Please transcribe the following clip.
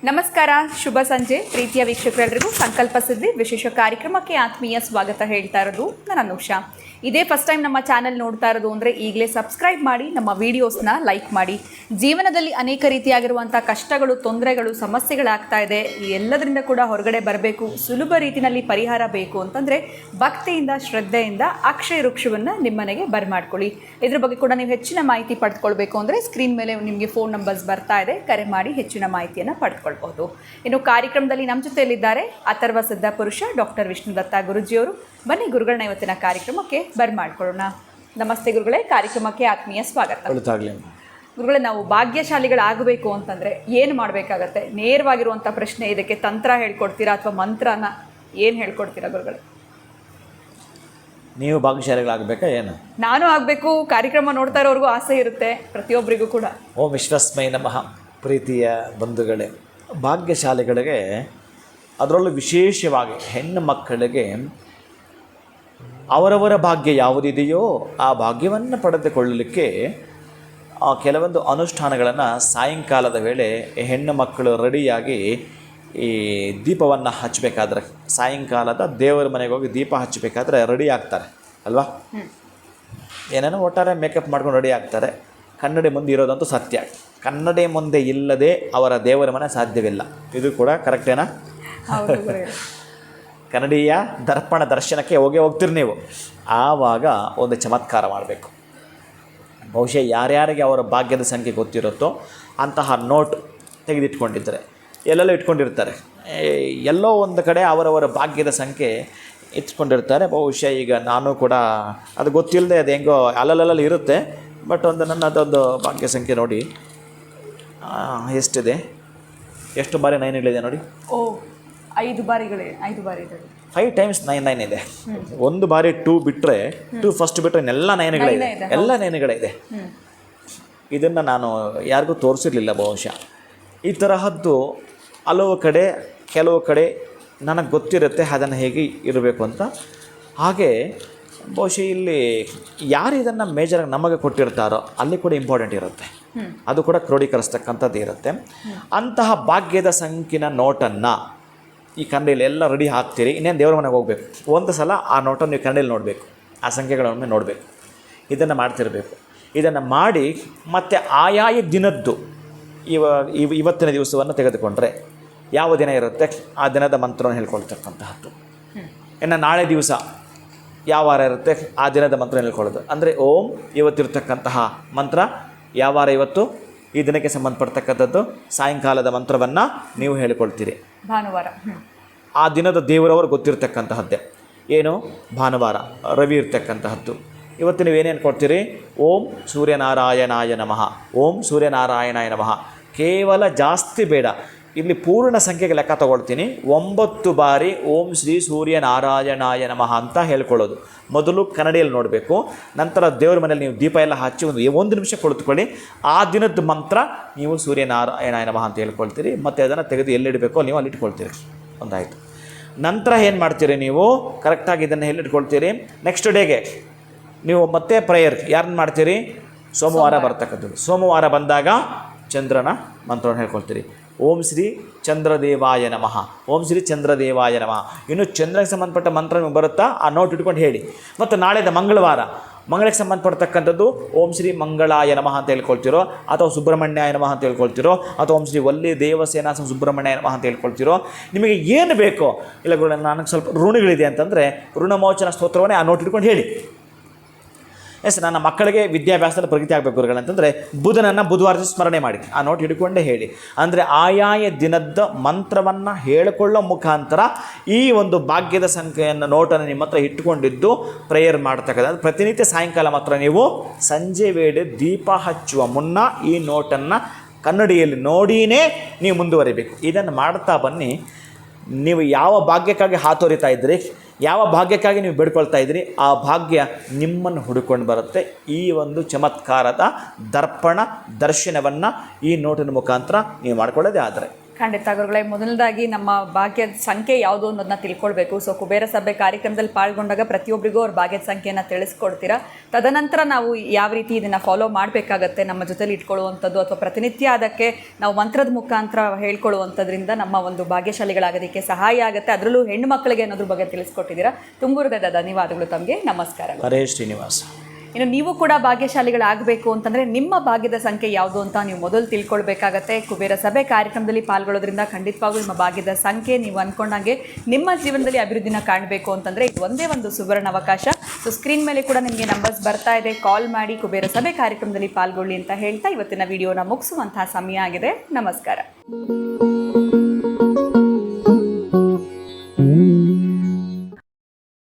ನಮಸ್ಕಾರ, ಶುಭ ಸಂಜೆ ಪ್ರೀತಿಯ ವೀಕ್ಷಕರೆಲ್ಲರಿಗೂ ಸಂಕಲ್ಪ ಸಿದ್ಧಿ ವಿಶೇಷ ಕಾರ್ಯಕ್ರಮಕ್ಕೆ ಆತ್ಮೀಯ ಸ್ವಾಗತ ಹೇಳ್ತಾ ಇರೋದು ನಾನು ಅನುಷಾ. ಇದೇ ಫಸ್ಟ್ ಟೈಮ್ ನಮ್ಮ ಚಾನೆಲ್ ನೋಡ್ತಾ ಇರೋದು ಅಂದರೆ ಈಗಲೇ ಸಬ್ಸ್ಕ್ರೈಬ್ ಮಾಡಿ, ನಮ್ಮ ವೀಡಿಯೋಸ್ನ ಲೈಕ್ ಮಾಡಿ. ಜೀವನದಲ್ಲಿ ಅನೇಕ ರೀತಿಯಾಗಿರುವಂಥ ಕಷ್ಟಗಳು, ತೊಂದರೆಗಳು, ಸಮಸ್ಯೆಗಳಾಗ್ತಾ ಇದೆ. ಈ ಎಲ್ಲದರಿಂದ ಕೂಡ ಹೊರಗಡೆ ಬರಬೇಕು, ಸುಲಭ ರೀತಿಯಲ್ಲಿ ಪರಿಹಾರ ಬೇಕು ಅಂತಂದರೆ ಭಕ್ತಿಯಿಂದ, ಶ್ರದ್ಧೆಯಿಂದ ಅಕ್ಷಯ ವೃಕ್ಷವನ್ನು ನಿಮ್ಮನೆಗೆ ಬರ್ಮಾಡ್ಕೊಳ್ಳಿ. ಇದ್ರ ಬಗ್ಗೆ ಕೂಡ ನೀವು ಹೆಚ್ಚಿನ ಮಾಹಿತಿ ಪಡೆದುಕೊಳ್ಬೇಕು ಅಂದರೆ ಸ್ಕ್ರೀನ್ ಮೇಲೆ ನಿಮಗೆ ಫೋನ್ ನಂಬರ್ಸ್ ಬರ್ತಾ ಇದೆ, ಕರೆ ಮಾಡಿ ಹೆಚ್ಚಿನ ಮಾಹಿತಿಯನ್ನು ಪಡೆದುಕೊಳ್ಬಹುದು. ಇನ್ನು ಕಾರ್ಯಕ್ರಮದಲ್ಲಿ ನಮ್ಮ ಜೊತೆಯಲ್ಲಿದ್ದಾರೆ ಅಥರ್ವ ಸಿದ್ಧ ಪುರುಷ ಡಾಕ್ಟರ್ ವಿಷ್ಣುದತ್ತ ಗುರುಜಿಯವರು. ಬನ್ನಿ ಗುರುಗಳನ್ನ ಇವತ್ತಿನ ಕಾರ್ಯಕ್ರಮಕ್ಕೆ ಬರ್ಮಾಡ್ಕೊಳ್ಳೋಣ. ನಮಸ್ತೆ ಗುರುಗಳೇ, ಕಾರ್ಯಕ್ರಮಕ್ಕೆ ಆತ್ಮೀಯ ಸ್ವಾಗತ. ಗುರುಗಳೇ, ನಾವು ಭಾಗ್ಯಶಾಲಿಗಳಾಗಬೇಕು ಅಂತಂದರೆ ಏನು ಮಾಡಬೇಕಾಗತ್ತೆ? ನೇರವಾಗಿರುವಂಥ ಪ್ರಶ್ನೆ. ಇದಕ್ಕೆ ತಂತ್ರ ಹೇಳ್ಕೊಡ್ತೀರಾ ಅಥವಾ ಮಂತ್ರನ ಏನು ಹೇಳ್ಕೊಡ್ತೀರಾ ಗುರುಗಳೇ? ನೀವು ಭಾಗ್ಯಶಾಲಿಗಳಾಗಬೇಕಾ ಏನು? ನಾನು ಆಗಬೇಕು. ಕಾರ್ಯಕ್ರಮ ನೋಡ್ತಾ ಇರೋರಿಗೂ ಆಸೆ ಇರುತ್ತೆ, ಪ್ರತಿಯೊಬ್ಬರಿಗೂ ಕೂಡ. ಓಂ ವಿಶ್ವಸ್ಮೈ ನಮಃ. ಪ್ರೀತಿಯ ಬಂಧುಗಳೇ, ಭಾಗ್ಯಶಾಲಿಗಳಿಗೆ, ಅದರಲ್ಲೂ ವಿಶೇಷವಾಗಿ ಹೆಣ್ಣು ಮಕ್ಕಳಿಗೆ ಅವರವರ ಭಾಗ್ಯ ಯಾವುದಿದೆಯೋ ಆ ಭಾಗ್ಯವನ್ನು ಪಡೆದುಕೊಳ್ಳಲಿಕ್ಕೆ ಕೆಲವೊಂದು ಅನುಷ್ಠಾನಗಳನ್ನು ಸಾಯಂಕಾಲದ ವೇಳೆ ಹೆಣ್ಣು ಮಕ್ಕಳು ರೆಡಿಯಾಗಿ ಈ ದೀಪವನ್ನು ಹಚ್ಚಬೇಕಾದ್ರೆ, ಸಾಯಂಕಾಲದ ದೇವರ ಮನೆಗೆ ಹೋಗಿ ದೀಪ ಹಚ್ಚಬೇಕಾದ್ರೆ ರೆಡಿ ಆಗ್ತಾರೆ ಅಲ್ವಾ? ಏನೇನೋ ಒಟ್ಟಾರೆ ಮೇಕಪ್ ಮಾಡ್ಕೊಂಡು ರೆಡಿ ಆಗ್ತಾರೆ. ಕನ್ನಡಿ ಮುಂದೆ ಇರೋದಂತೂ ಸತ್ಯ. ಕನ್ನಡಿ ಮುಂದೆ ಇಲ್ಲದೆ ಅವರ ದೇವರ ಮನೆ ಸಾಧ್ಯವಿಲ್ಲ. ಇದು ಕೂಡ ಕರೆಕ್ಟೇನಾ? ಕನ್ನಡಿಯ ದರ್ಪಣ ದರ್ಶನಕ್ಕೆ ಹೋಗ್ತೀರಿ ನೀವು. ಆವಾಗ ಒಂದು ಚಮತ್ಕಾರ ಮಾಡಬೇಕು. ಬಹುಶಃ ಯಾರ್ಯಾರಿಗೆ ಅವರ ಭಾಗ್ಯದ ಸಂಖ್ಯೆ ಗೊತ್ತಿರುತ್ತೋ ಅಂತಹ ನೋಟ್ ತೆಗೆದಿಟ್ಕೊಂಡಿದ್ದಾರೆ. ಎಲ್ಲೆಲ್ಲೋ ಇಟ್ಕೊಂಡಿರ್ತಾರೆ, ಎಲ್ಲೋ ಒಂದು ಕಡೆ ಅವರವರ ಭಾಗ್ಯದ ಸಂಖ್ಯೆ ಇಟ್ಕೊಂಡಿರ್ತಾರೆ. ಬಹುಶಃ ಈಗ ನಾನು ಕೂಡ ಅದು ಗೊತ್ತಿಲ್ಲದೆ ಅದು ಹೆಂಗೋ ಅಲ್ಲಲ್ಲಿ ಇರುತ್ತೆ. ಬಟ್ ನನ್ನದೊಂದು ಭಾಗ್ಯ ಸಂಖ್ಯೆ ನೋಡಿ ಎಷ್ಟಿದೆ, ಎಷ್ಟು ಬಾರಿ 9ಗಳಿದೆ ನೋಡಿ. ಓ, 5 ಬಾರಿಗಳಿದೆ. 5 times 9 ಇದೆ. ಒಂದು ಬಾರಿ 2 ಬಿಟ್ಟರೆ, 2 ಫಸ್ಟ್ ಬಿಟ್ಟರೆ ಎಲ್ಲ 9ಗಳಿದೆ, ಎಲ್ಲ 9ಗಳಿದೆ. ಇದನ್ನು ನಾನು ಯಾರಿಗೂ ತೋರಿಸಿರಲಿಲ್ಲ. ಬಹುಶಃ ಈ ತರಹದ್ದು ಹಲವು ಕಡೆ, ಕೆಲವು ಕಡೆ ನನಗೆ ಗೊತ್ತಿರುತ್ತೆ ಅದನ್ನು ಹೇಗೆ ಇರಬೇಕು ಅಂತ. ಹಾಗೆ ಬಹುಶಃ ಇಲ್ಲಿ ಯಾರು ಇದನ್ನು ಮೇಜರಾಗಿ ನಮಗೆ ಕೊಟ್ಟಿರ್ತಾರೋ ಅಲ್ಲಿ ಕೂಡ ಇಂಪಾರ್ಟೆಂಟ್ ಇರುತ್ತೆ, ಅದು ಕೂಡ ಕ್ರೋಢೀಕರಿಸ್ತಕ್ಕಂಥದ್ದು ಇರುತ್ತೆ. ಅಂತಹ ಭಾಗ್ಯದ ಸಂಖ್ಯೆನ ನೋಟನ್ನು ಈ ಕನ್ನಡಿಯಲ್ಲಿ ಎಲ್ಲ ರೆಡಿ ಹಾಕ್ತೀರಿ. ಇನ್ನೇನು ದೇವರ ಮನೆಗೆ ಹೋಗಬೇಕು, ಒಂದು ಸಲ ಆ ನೋಟನ್ನು ನೀವು ಕನ್ನಡಿಯಲ್ಲಿ ನೋಡಬೇಕು, ಆ ಸಂಖ್ಯೆಗಳೊಮ್ಮೆ ನೋಡಬೇಕು. ಇದನ್ನು ಮಾಡ್ತಿರಬೇಕು. ಇದನ್ನು ಮಾಡಿ ಮತ್ತು ಆಯಾಯ ದಿನದ್ದು ಇವತ್ತಿನ ದಿವಸವನ್ನು ತೆಗೆದುಕೊಂಡ್ರೆ ಯಾವ ದಿನ ಇರುತ್ತೆ ಆ ದಿನದ ಮಂತ್ರವನ್ನು ಹೇಳ್ಕೊಳ್ತಕ್ಕಂತಹದ್ದು. ಇನ್ನು ನಾಳೆ ದಿವಸ ಯಾವ ವಾರ ಇರುತ್ತೆ ಆ ದಿನದ ಮಂತ್ರ ಹೇಳ್ಕೊಳ್ಳೋದು. ಅಂದರೆ ಓಂ ಇವತ್ತಿರ್ತಕ್ಕಂತಹ ಮಂತ್ರ ಯಾವ ವಾರ ಇವತ್ತು, ಈ ದಿನಕ್ಕೆ ಸಂಬಂಧಪಡ್ತಕ್ಕಂಥದ್ದು ಸಾಯಂಕಾಲದ ಮಂತ್ರವನ್ನು ನೀವು ಹೇಳಿಕೊಳ್ತೀರಿ. ಭಾನುವಾರ ಆ ದಿನದ ದೇವರವರು ಗೊತ್ತಿರ್ತಕ್ಕಂತಹದ್ದೇ. ಏನು? ಭಾನುವಾರ, ರವಿ ಇರ್ತಕ್ಕಂತಹದ್ದು. ಇವತ್ತು ನೀವು ಏನೇನು ಕೊಡ್ತೀರಿ? ಓಂ ಸೂರ್ಯನಾರಾಯಣಾಯ ನಮಃ, ಓಂ ಸೂರ್ಯನಾರಾಯಣಾಯ ನಮಃ. ಕೇವಲ ಜಾಸ್ತಿ ಬೇಡ, ಇಲ್ಲಿ ಪೂರ್ಣ ಸಂಖ್ಯೆಗೆ ಲೆಕ್ಕ ತಗೊಳ್ತೀನಿ. 9 ಬಾರಿ ಓಂ ಶ್ರೀ ಸೂರ್ಯನಾರಾಯಣಾಯ ನಮಃ ಅಂತ ಹೇಳ್ಕೊಳ್ಳೋದು. ಮೊದಲು ಕನ್ನಡಿಯಲ್ಲಿ ನೋಡಬೇಕು, ನಂತರ ದೇವರ ಮನೆಯಲ್ಲಿ ನೀವು ದೀಪ ಎಲ್ಲ ಹಚ್ಚಿ ಒಂದು ನಿಮಿಷ ಕುಳಿತುಕೊಳ್ಳಿ. ಆ ದಿನದ ಮಂತ್ರ ನೀವು ಸೂರ್ಯನಾರಾಯಣಾಯ ನಮಃ ಅಂತ ಹೇಳ್ಕೊಳ್ತೀರಿ. ಮತ್ತು ಅದನ್ನು ತೆಗೆದು ಎಲ್ಲಿಡಬೇಕೋ ನೀವು ಅಲ್ಲಿ ಇಟ್ಕೊಳ್ತೀರಿ. ಒಂದಾಯಿತು. ನಂತರ ಏನು ಮಾಡ್ತೀರಿ ನೀವು? ಕರೆಕ್ಟಾಗಿ ಇದನ್ನು ಎಲ್ಲಿಟ್ಕೊಳ್ತೀರಿ? ನೆಕ್ಸ್ಟ್ ಡೇಗೆ ನೀವು ಮತ್ತೆ ಪ್ರೇಯರ್ ಯಾರನ್ನ ಮಾಡ್ತೀರಿ? ಸೋಮವಾರ ಬರ್ತಕ್ಕಂಥದ್ದು. ಸೋಮವಾರ ಬಂದಾಗ ಚಂದ್ರನ ಮಂತ್ರವನ್ನು ಹೇಳ್ಕೊಳ್ತೀರಿ. ಓಂ ಶ್ರೀ ಚಂದ್ರದೇವಾಯ ನಮಃ, ಓಂ ಶ್ರೀ ಚಂದ್ರದೇವಾಯ ನಮಃ. ಇನ್ನು ಚಂದ್ರಕ್ಕೆ ಸಂಬಂಧಪಟ್ಟ ಮಂತ್ರ ನಿಮಗೆ ಬರುತ್ತಾ ಆ ನೋಟ್ ಇಟ್ಕೊಂಡು ಹೇಳಿ. ಮತ್ತು ನಾಳೆದ ಮಂಗಳಕ್ಕೆ ಸಂಬಂಧಪಡ್ತಕ್ಕಂಥದ್ದು ಓಂ ಶ್ರೀ ಮಂಗಳಾಯ ನಮಃ ಅಂತ ಹೇಳ್ಕೊಳ್ತಿರೋ, ಅಥವಾ ಸುಬ್ರಹ್ಮಣ್ಯಾಯ ನಮಃ ಅಂತ ಹೇಳ್ಕೊಳ್ತಿರೋ, ಅಥವಾ ಓಂ ಶ್ರೀ ವಲ್ಲಿ ದೇವಸೇನಾ ಸುಬ್ರಹ್ಮಣ್ಯಾಯ ನಮಃ ಅಂತ ಹೇಳ್ಕೊಳ್ತಿರೋ. ನಿಮಗೆ ಏನು ಬೇಕೋ, ಇಲ್ಲ ನನಗೆ ಸ್ವಲ್ಪ ಋಣಗಳಿದೆ ಅಂತಂದರೆ ಋಣಮೋಚನ ಸ್ತೋತ್ರವನ್ನೇ ಆ ನೋಟ್ ಇಟ್ಕೊಂಡು ಹೇಳಿ. ಎಸ್, ನನ್ನ ಮಕ್ಕಳಿಗೆ ವಿದ್ಯಾಭ್ಯಾಸದಲ್ಲಿ ಪ್ರಗತಿ ಆಗಬೇಕು ಗುರುಗಳಂತಂದರೆ ಬುಧನನ್ನು ಬುಧವಾರ ಸ್ಮರಣೆ ಮಾಡಿ ಆ ನೋಟ್ ಹಿಡ್ಕೊಂಡೇ ಹೇಳಿ. ಅಂದರೆ ಆಯಾಯ ದಿನದ ಮಂತ್ರವನ್ನು ಹೇಳಿಕೊಳ್ಳೋ ಮುಖಾಂತರ ಈ ಒಂದು ಭಾಗ್ಯದ ಸಂಖ್ಯೆಯನ್ನು ನೋಟನ್ನು ನಿಮ್ಮ ಹತ್ರ ಇಟ್ಟುಕೊಂಡಿದ್ದು ಪ್ರೇಯರ್ ಮಾಡ್ತಕ್ಕಂಥ ಪ್ರತಿನಿತ್ಯ ಸಾಯಂಕಾಲ ಮಾತ್ರ ನೀವು ಸಂಜೆ ವೇಳೆ ದೀಪ ಹಚ್ಚುವ ಮುನ್ನ ಈ ನೋಟನ್ನು ಕನ್ನಡಿಯಲ್ಲಿ ನೋಡಿಯೇ ನೀವು ಮುಂದುವರಿಬೇಕು. ಇದನ್ನು ಮಾಡ್ತಾ ಬನ್ನಿ. ನೀವು ಯಾವ ಭಾಗ್ಯಕ್ಕಾಗಿ ಹಾತೊರಿತಾ ಇದ್ರಿ, ಯಾವ ಭಾಗ್ಯಕ್ಕಾಗಿ ನೀವು ಬೇಡ್ಕೊಳ್ತಾ ಇದ್ದೀರಿ, ಆ ಭಾಗ್ಯ ನಿಮ್ಮನ್ನು ಹುಡುಕೊಂಡು ಬರುತ್ತೆ. ಈ ಒಂದು ಚಮತ್ಕಾರದ ದರ್ಪಣ ದರ್ಶನವನ್ನು ಈ ನೋಟಿನ ಮುಖಾಂತರ ನೀವು ಮಾಡ್ಕೊಳ್ಳೋದೇ ಆದರೆ ಖಂಡಿತ ಗುರುಗಳೇ, ಮೊದಲದಾಗಿ ನಮ್ಮ ಭಾಗ್ಯದ ಸಂಖ್ಯೆ ಯಾವುದು ಅನ್ನೋದನ್ನ ತಿಳ್ಕೊಳ್ಬೇಕು. ಸೊ ಕುಬೇರ ಸಭೆ ಕಾರ್ಯಕ್ರಮದಲ್ಲಿ ಪಾಲ್ಗೊಂಡಾಗ ಪ್ರತಿಯೊಬ್ಬರಿಗೂ ಅವ್ರ ಭಾಗ್ಯದ ಸಂಖ್ಯೆಯನ್ನು ತಿಳಿಸ್ಕೊಡ್ತೀರಾ. ತದನಂತರ ನಾವು ಯಾವ ರೀತಿ ಇದನ್ನು ಫಾಲೋ ಮಾಡಬೇಕಾಗತ್ತೆ, ನಮ್ಮ ಜೊತೆಲಿ ಇಟ್ಕೊಳ್ಳುವಂಥದ್ದು ಅಥವಾ ಪ್ರತಿನಿತ್ಯ ಅದಕ್ಕೆ ನಾವು ಮಂತ್ರದ ಮುಖಾಂತರ ಹೇಳ್ಕೊಳ್ಳುವಂಥದ್ರಿಂದ ನಮ್ಮ ಒಂದು ಭಾಗ್ಯಶಾಲಿಗಳಾಗೋದಕ್ಕೆ ಸಹಾಯ ಆಗುತ್ತೆ. ಅದರಲ್ಲೂ ಹೆಣ್ಣು ಮಕ್ಕಳಿಗೆ ಅನ್ನೋದ್ರ ಬಗ್ಗೆ ತಿಳಿಸ್ಕೊಟ್ಟಿದ್ದೀರಾ. ತುಂಬುರದ ಧನ್ಯವಾದಗಳು ತಮಗೆ. ನಮಸ್ಕಾರ. ಹರೇ ಶ್ರೀನಿವಾಸ. ಇನ್ನು ನೀವು ಕೂಡ ಭಾಗ್ಯಶಾಲಿಗಳಾಗಬೇಕು ಅಂತಂದರೆ ನಿಮ್ಮ ಭಾಗ್ಯದ ಸಂಖ್ಯೆ ಯಾವುದು ಅಂತ ನೀವು ಮೊದಲು ತಿಳ್ಕೊಳ್ಬೇಕಾಗತ್ತೆ. ಕುಬೇರ ಸಭೆ ಕಾರ್ಯಕ್ರಮದಲ್ಲಿ ಪಾಲ್ಗೊಳ್ಳೋದ್ರಿಂದ ಖಂಡಿತವಾಗೂ ನಿಮ್ಮ ಭಾಗ್ಯದ ಸಂಖ್ಯೆ ನೀವು ಅಂದ್ಕೊಂಡಾಗೆ ನಿಮ್ಮ ಜೀವನದಲ್ಲಿ ಅಭಿವೃದ್ಧಿನ ಕಾಣಬೇಕು ಅಂತಂದರೆ ಇದು ಒಂದೇ ಒಂದು ಸುವರ್ಣ ಅವಕಾಶ. ಸೊ ಸ್ಕ್ರೀನ್ ಮೇಲೆ ಕೂಡ ನಿಮಗೆ ನಂಬರ್ಸ್ ಬರ್ತಾ ಇದೆ, ಕಾಲ್ ಮಾಡಿ ಕುಬೇರ ಸಭೆ ಕಾರ್ಯಕ್ರಮದಲ್ಲಿ ಪಾಲ್ಗೊಳ್ಳಿ ಅಂತ ಹೇಳ್ತಾ ಇವತ್ತಿನ ವಿಡಿಯೋನ ಮುಗಿಸುವಂತಹ ಸಮಯ ಆಗಿದೆ. ನಮಸ್ಕಾರ.